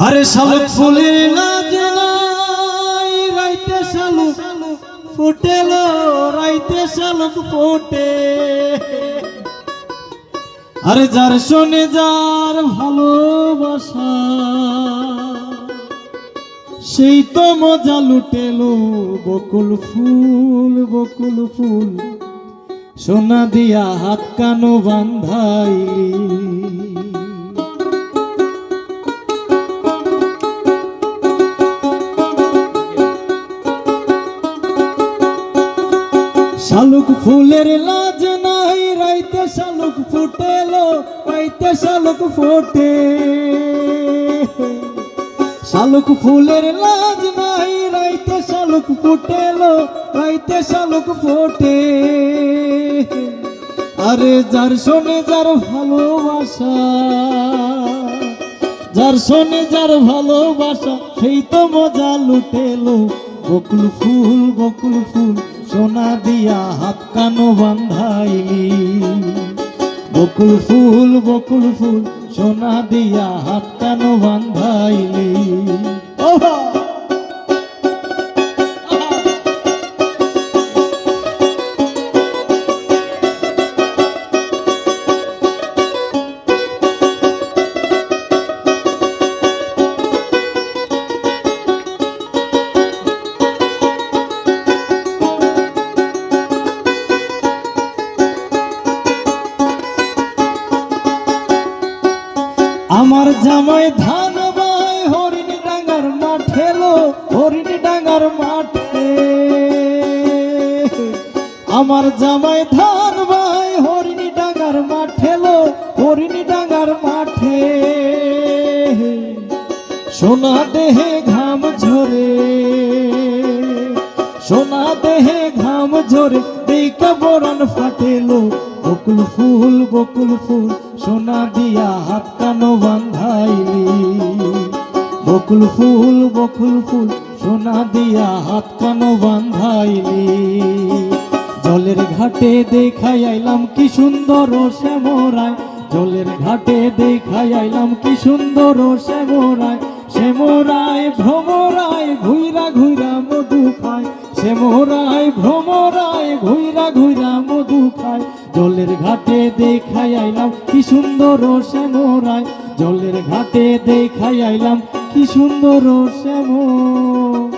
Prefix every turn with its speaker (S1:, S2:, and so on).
S1: আরে শালুক ফুলের লাজ নাই, রাইতে শালুক ফুটেলো, রাইতে শালুক ফোটে। আরে যার শোনে যার ভালোবাসা, সেই তো মজা লুটেলো। বকুল ফুল বকুল ফুল, সোনা দিয়া হাত কানো বান্ধাইলি। শালুক ফুলের লাজ নাই, রাইতে শালুক ফুটেলো, রাইতে শালুক ফোটে। শালুক ফুলের লাজ নাই, রাইতে শালুক ফুটেলো, রাইতে শালুক ফোটে। আরে যার শোনে যার ভালোবাসা, যার শোনে যার ভালোবাসা, সেই তো মজা লুটেলো। বকুল ফুল বকুল ফুল, সোনা দিয়া হাত কানো বান্ধাইলি। বকুল ফুল বকুল ফুল, সোনা দিয়া হাত কানো বান্ধাইলি। আমার জামাই ধান বাই হরিণ ডাঙ্গার মাঠে লো, হরিণ ডাঙ্গার মাঠে। আমার জামাই ধান বাই হরিণ ডাঙ্গার মাঠে লো, হরিণ ডাঙ্গার মাঠে। সোনা দেহে ঘাম ঝরে, সোনা দেহে ঘাম ঝরে, দেখা বরণ ফাটেলো। বকুল ফুল বকুল ফুল, সোনা দিয়া হাত কানো বান্ধাইলি। বকুল ফুল বকুল ফুল, সোনা দিয়া হাত কানো বান্ধাইলি। জলের ঘাটে দেখাই আইলাম কি সুন্দর শ্যামরায়, জলের ঘাটে দেখাই আইলাম কি সুন্দর শ্যামরায়। শ্যামরায় ভ্রমরায় ঘুইরা ঘুইরা মধু খায়, শ্যামরায় ভ্রমরায় ঘুইরা ঘুইরা মধু খায়। জলের ঘাটে দেখাই আইলাম কি সুন্দর শ্যামরায়, জলের ঘাটে দেখাই আইলাম কি সুন্দর শ্যামরায়।